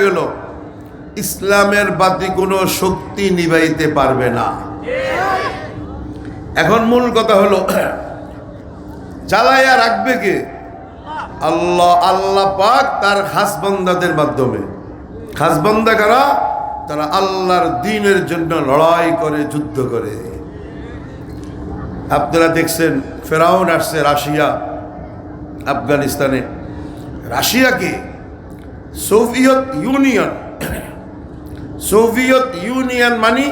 গেল, ইসলামের বাতি কোনো শক্তি নিভাইতে পারবে না। এখন মূল কথা হলো, জ্বালাইয়া রাখবে কে? আল্লাহ। আল্লাহ পাক তার খাস বান্দাদের মাধ্যমে। খাস বান্দা কারা? তারা আল্লাহর দ্বীনের জন্য লড়াই করে, যুদ্ধ করে। আপনারা দেখছেন ফেরাউন আসছে রাশিয়া, আফগানিস্তানে। রাশিয়াকে সোভিয়েত ইউনিয়ন, সোভিয়েত ইউনিয়ন মানে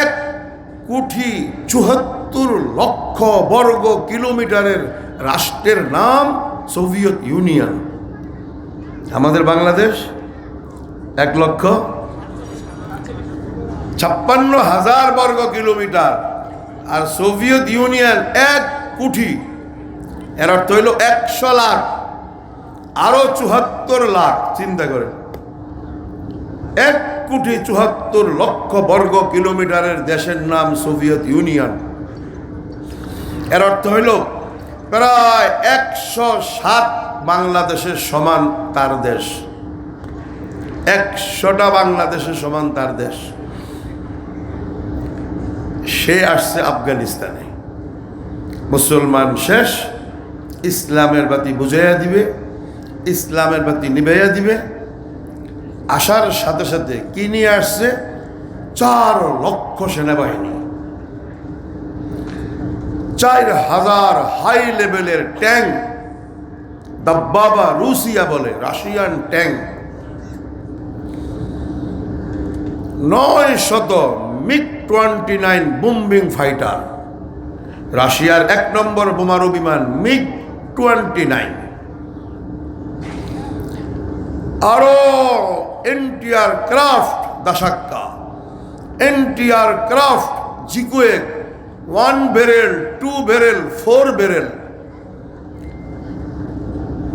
1,74,00,000 বর্গ কিলোমিটারের রাষ্ট্রের নাম সোভিয়েত ইউনিয়ন। আমাদের বাংলাদেশ 1,56,000 বর্গ কিলোমিটার, আর সোভিয়েত ইউনিয়ন 1 কোটি। এর অর্থ হইল 100 লাখ, আরো 74 লাখ। চিন্তা করেন, 1,74,00,000 বর্গ কিলোমিটারের দেশের নাম সোভিয়েত ইউনিয়ন। এর অর্থ হইল প্রায় 107 বাংলাদেশের সমান তার দেশ। 100টা বাংলাদেশের সমান তার দেশ। সে আসছে আফগানিস্তানে। মুসলমান শেষ, ইসলামের বাতি বুঝাইয়া দিবে, ইসলামের বাতি নিভাইয়া দিবে। আসার সাথে সাথে কি নিয়ে আসছে? 4 লক্ষ সেনাবাহিনী, 4,000 হাই লেভেলের ট্যাঙ্ক, দাব্বাবা রুশিয়া বলে, Russian tank, 900 MiG-29 bombing fighter. রাশিয়ার 1 নম্বর বোমারু বিমান MiG-29। আরো এনটিআর ক্রাফট দাসাক্কা, এনটিআর ক্রাফট জিকুয়েক, 1 barrel, 2 barrel, 4 barrel,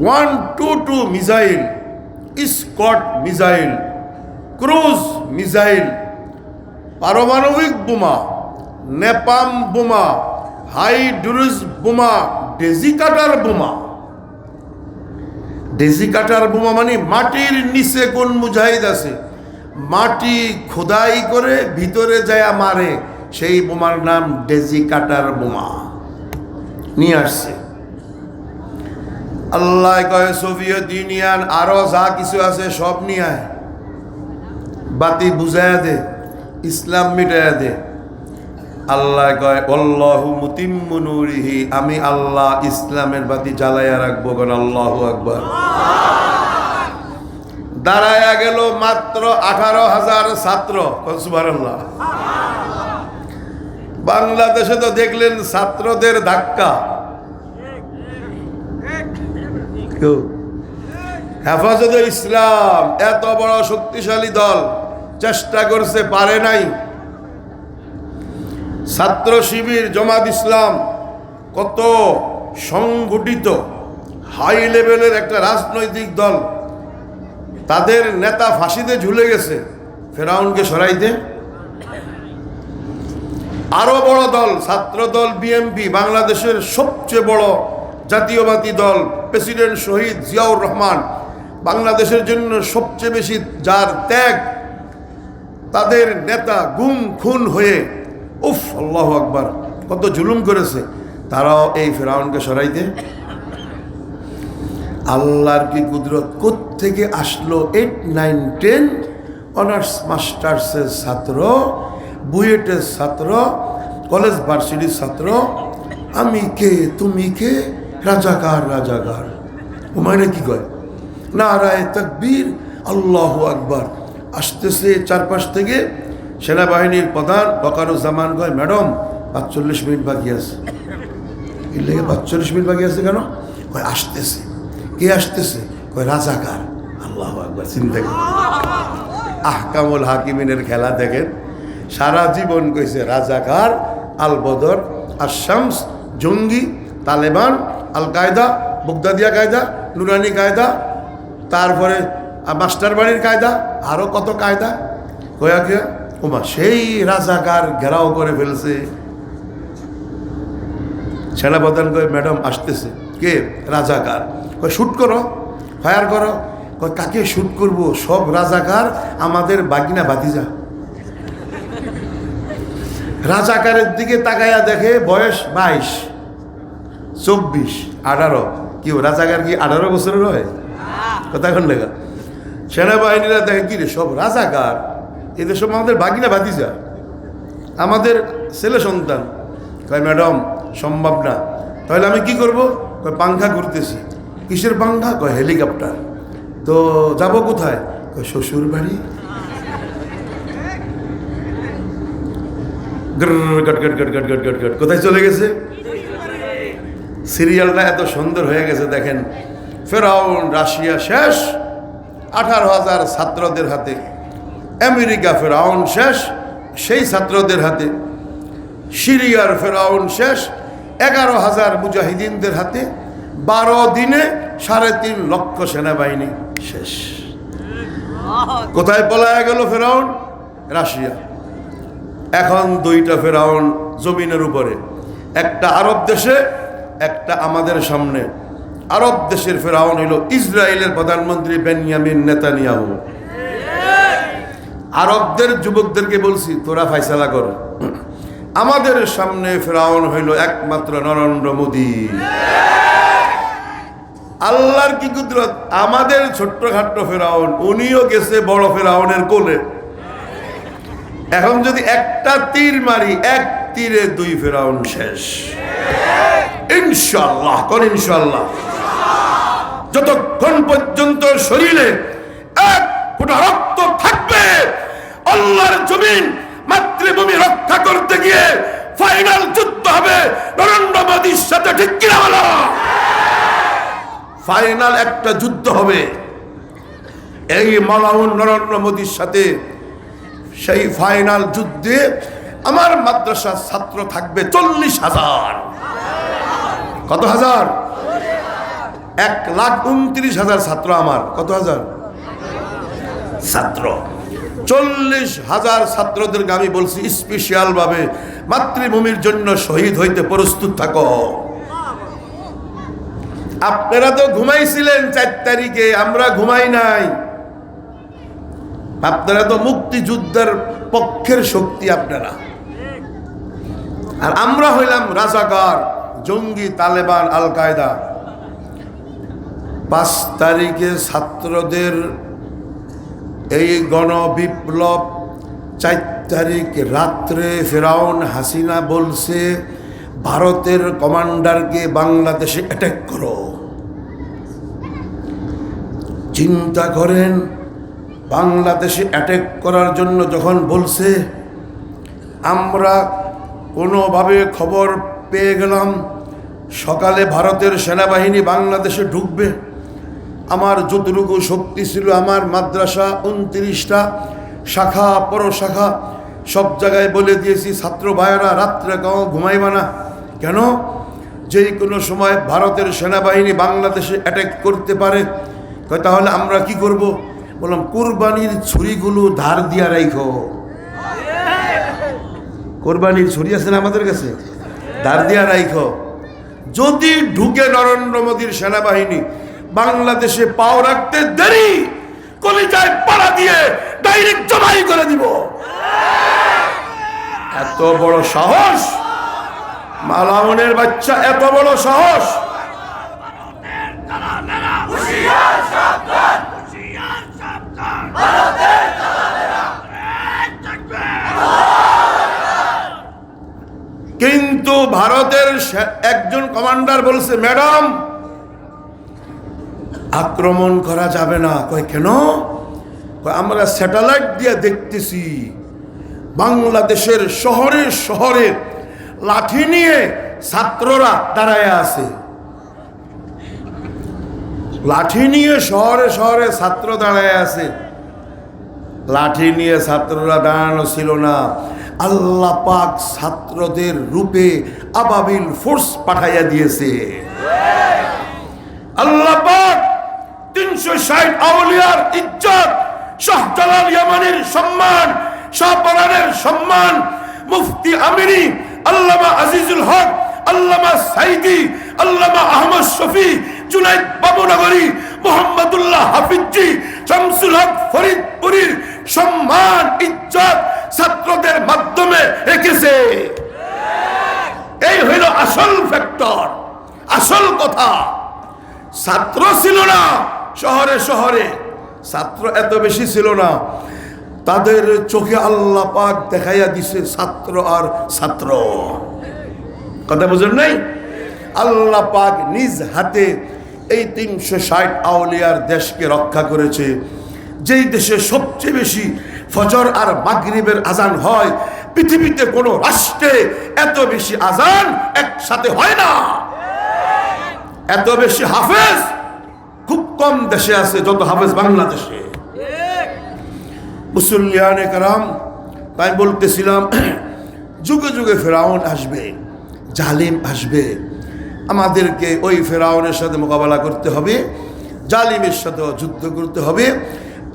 122 missile, Scud missile, cruise missile, পারমাণবিক বোমা, নেপাম বোমা, হাইড্রোজ বোমা, ডেজি কাটার বোমা। ডেজি কাটার বোমা মানে মাটির নিচে কোন মুজাহিদ আছে, মাটি খোদাই করে ভিতরে যায় মারে, সেই বোমার নাম ডেজি কাটার বোমা নিয়ে আসছে। আল্লাহ কয় সোভিয়েত ইউনিয়ন আরো যা কিছু আছে সব নিয়ে আয়, বাতি বুঝাইয়া দে, ইসলাম মিটাইয়া দে। আল্লাহ কয় আল্লাহু মুতিম্মু নূরিহি, আমি আল্লাহ ইসলামের বাতি জ্বালাইয়া রাখবো। কোন আল্লাহু আকবার। দাঁড়ায়া গেল মাত্র 18,000 ছাত্র। সুবহানাল্লাহ। বাংলাদেশে তো দেখলেন ছাত্রদের ধাক্কা। হেফাজতে ইসলাম এত বড় শক্তিশালী দল চেষ্টা করছে, পারে নাই। ছাত্র শিবির, জামাত ইসলাম কত সংগঠিত হাই লেভেলের একটা রাজনৈতিক দল, তাদের নেতা ফাঁসিতে ঝুলে গেছে ফেরাউনকে সরাইতে। আরো বড় দল ছাত্র দল বিএনপি, বাংলাদেশের সবচেয়ে বড় জাতীয়বাদী দল, প্রেসিডেন্ট শহীদ জিয়াউর রহমান, বাংলাদেশের জন্য সবচেয়ে বেশি যার ত্যাগ, তাদের নেতা গুম খুন হয়ে, উফ আল্লাহু আকবার, কত জুলুম করেছে। তারাও এই ফেরাউনকে সরাইতে। আল্লাহর কি কুদরত, কোত্থেকে আসলো 8, 9, 10 অনার্স মাস্টার্সের ছাত্র, বুয়েটের ছাত্র, কলেজ ভার্সিটির ছাত্র, আমি কে তুমি কে, রাজাকার রাজাকার। ও মানে কি কয়, নারায়ে তাকবীর, আল্লাহু আকবার। আসতেছে চারপাশ থেকে সেনাবাহিনীর প্রধান বকারুজ্জামান কয়, ম্যাডাম 45 মিনিট বাকি আছে। এর লেগে 45 মিনিট বাকি আছে কেন? কয় আসতেছে। কে আসতেছে? কয় রাজাকার। আল্লাহু আকবার। চিন্তা করেন, আহকামুল হাকিমিনের খেলা দেখেন। সারা জীবন কইছে রাজাকার, আল বদর, আর শামস, জঙ্গি, তালেবান, আল কায়দা, বগদাদিয়া কায়দা, নুরানি কায়দা, তারপরে মাস্টার বাড়ির কায়দা, আরো কত কায়দা। কয়া কে ওমা সেই রাজাকার ঘেরাও করে ফেলছে। সেনাপ্রধান কয়, ম্যাডাম আসতেছে। কে? রাজাকার। কয় শুট করো, ফায়ার করো। কয় কাকে শুট করব? সব রাজাকার, আমাদের বাগিনা ভাতিজা। রাজাকারের দিকে তাকাইয়া দেখে বয়স 22, 24, 18। কি রাজাকার কি 18 বছরের হয়? কথা এখন লেখা সেনাবাহিনীরা দেখে কি রে সব রাজাকার, এদের সব আমাদের বাগিনা ভাতিজা, আমাদের ছেলে সন্তান। কয় ম্যাডাম সম্ভব না। তাহলে আমি কি করব? কয় পাংখা ঘুরতেছি। কিসের পাংখা? কয় হেলিকপ্টার। তো যাব কোথায়? কয় শ্বশুর বাড়ি। কোথায় চলে গেছে? সিরিয়ালটা এত সুন্দর হয়ে গেছে দেখেন। ফেরাউন রাশিয়া শেষ 18,000 ছাত্রদের হাতে, আমেরিকা ফেরাউন শেষ সেই ছাত্রদের হাতে, সিরিয়ার ফেরাউন শেষ 11,000 মুজাহিদিনদের হাতে, 12 দিনে 3.5 লক্ষ সেনাবাহিনী শেষ। কোথায় পলায় গেল ফেরাউন? রাশিয়া। এখন 2টা ফেরাউন জমিনের উপরে, একটা আরব দেশে, একটা আমাদের সামনে। আরব দেশের ফেরাউন হইল ইসরায়েলের প্রধানমন্ত্রী বেনিয়ামিন নেতানিয়াহু। আরবদের যুবকদেরকে বলছি তোরা ফাইসালা কর। আমাদের সামনে ফেরাউন হইল একমাত্র নরেন্দ্র মোদী। আল্লাহর কি কুদরত! আমাদের ছোট্টখাট্ট ফেরাউন, উনিও গেছে বড় ফেরাউনের কোলে। এখন যদি একটা তীর মারি, এক তীরে 2 ফেরাউন শেষ ইনশাআল্লাহ। কোন ইনশাআল্লাহ? যতক্ষণ পর্যন্ত শরীরে 1 ফোঁটা রক্ত থাকবে, আল্লাহর জমিন মাতৃভূমি রক্ষা করতে গিয়ে ফাইনাল যুদ্ধ হবে নরেন্দ্র মোদীর সাথে। ঠিক কিনা বলো? ফাইনাল একটা যুদ্ধ হবে এই মালাউন নরেন্দ্র মোদীর সাথে। সেই ফাইনাল যুদ্ধে আমার মাদ্রাসার ছাত্র থাকবে 40,000। কত হাজার? 1,29,000 ছাত্র আমার। কত হাজার ছাত্র? 40,000 ছাত্রদেরকে আমি বলছি স্পেশাল ভাবে মাতৃভূমির জন্য শহীদ হইতে প্রস্তুত থাকো। আপনারা তো ঘুমাইছিলেন 4 তারিখে, আমরা ঘুমাই নাই। আপনারা তো মুক্তিযুদ্ধের পক্ষের শক্তি আপনারা, আর আমরা হইলাম রাজাকার, জঙ্গি, তালেবান, আল কায়দা। 5 তারিখে ছাত্রদের এই গণবিপ্লব, 4 তারিখ রাত্রে ফেরাউন হাসিনা বলছে ভারতের কমান্ডারকে বাংলাদেশে অ্যাটাক করো। চিন্তা করেন, বাংলাদেশে অ্যাটাক করার জন্য যখন বলছে, আমরা কোনোভাবে খবর পেয়ে গেলাম সকালে ভারতের সেনাবাহিনী বাংলাদেশে ঢুকবে। আমার যতটুকু শক্তি ছিল, আমার মাদ্রাসা 29টা শাখা পরশাখা সব জায়গায় বলে দিয়েছি, ছাত্র ভাইয়েরা রাত্রে কাউ ঘুমাইবা না। কেন? যে কোনো সময় ভারতের সেনাবাহিনী বাংলাদেশে অ্যাটাক করতে পারে। তাহলে আমরা কি করব? বললাম কোরবানির ছুরিগুলো ধার দিয়া রাখো। কোরবানির ছুরি আছে না আমাদের কাছে? ধার দিয়া রাখো। যদি ঢুকে নরেন্দ্র মোদীর সেনাবাহিনী, বাংলাদেশে পাও রাখতে দেরি, কলিজায় পাড়া দিয়ে ডাইরেক্ট জবাই করে দিব। এত বড় সাহস! মালাউনের বাচ্চা, এত বড় সাহস! কিন্তু ভারতের একজন কমান্ডার বলছে, ম্যাডাম আক্রমণ করা যাবে না। কয় কেন? আমরা স্যাটেলাইট দিয়ে দেখতেছি বাংলাদেশের শহরে শহরে লাঠি নিয়ে ছাত্ররা দাঁড়ায় আছে। লাঠি নিয়ে শহরে শহরে ছাত্র দাঁড়ায় আছে। লাঠি নিয়ে ছাত্ররা দাঁড়ানো ছিল না, আল্লাহ পাক ছাত্রদের রূপে আবাবিল ফোর্স পাঠাইয়া দিয়েছে। আল্লাহ পাক 360 আউলিয়ার ইজ্জত, শাহজালাল ইয়ামানির সম্মান, শাহপরানের সম্মান, মুফতি আমিনী, আল্লামা আজিজুল হক, আল্লামা সাইদি, আল্লামা আহমদ শফি, জুনাইদ বাবুনগরী, মোহাম্মদুল্লাহ হাফিজি শামসুল হক ফরিদপুরীর সম্মান ইজ্জত ছাত্রদের মাধ্যমে রেখেছে। এই হইল আসল ফ্যাক্টর, আসল কথা। ছাত্র ছিল না শহরে শহরে, ছাত্র এত বেশি ছিল না, তাদের চোখে আল্লাহ পাক দেখাইয়া দিছে ছাত্র আর ছাত্র। কথা বুঝেন নাই? আল্লাহ পাক নিজ হাতে এই 360 আউলিয়ার দেশকে রক্ষা করেছে। যেই দেশে সবচেয়ে বেশি ফজর আর মাগরিবের আজান হয়, পৃথিবীতে কোনো রাষ্ট্রে এত বেশি আজান একসাথে হয় না। এত বেশি হাফেজ খুব কম দেশে আছে যত হাফেজ বাংলাদেশে। মুসল্লিয়ানে কারাম, তাই বলতেছিলাম যুগে যুগে ফেরাউন আসবে, জালিম আসবে, আমাদেরকে ওই ফেরাউনের সাথে মোকাবেলা করতে হবে, জালিমের সাথে যুদ্ধ করতে হবে।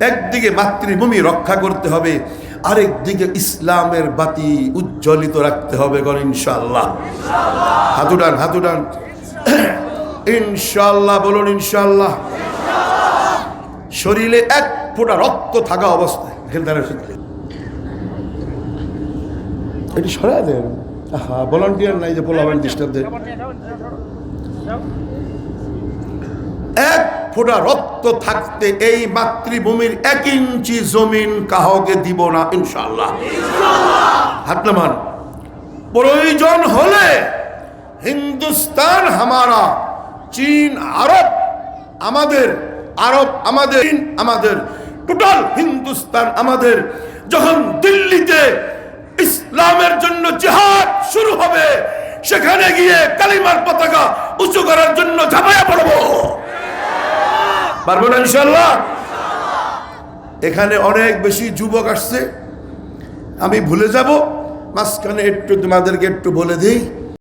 একদিকে মাতৃভূমি রক্ষা করতে হবে, আরেকদিকে ইসলামের বাতি উজ্জ্বলিত রাখতে হবে। গণ ইনশাআল্লাহ। হাতুডান হাতুডান ইনশাআল্লাহ বলুন ইনশাআল্লাহ। শরীরে এক ফোঁটা রক্ত থাকা অবস্থায় এটি সরাই দেন। ভলান্টিয়ার নাই যে পোলাবেন ডিস্টার্ব দেন। এক ফোঁটা রক্ত থাকতে এই মাতৃভূমির 1 ইঞ্চি জমিন কাহকে দিব না ইনশাআল্লাহ। হাত নামান। প্রয়োজন হলে হিন্দুস্তান হামারা, চীন আরব আমাদের, আরব আমাদের, চীন আমাদের, টোটাল হিন্দুস্তান আমাদের। যখন দিল্লিতে ইসলামের জন্য জিহাদ শুরু হবে, সেখানে গিয়ে কালিমার পতাকা উঁচু করার জন্য ঝাঁপাইয়া পড়বো। পারবো না ইনশাআল্লাহ। এখানে অনেক বেশি যুবক আসছে, আমি ভুলে যাব, মাঝখানে একটু তোমাদেরকে একটু বলে দিই।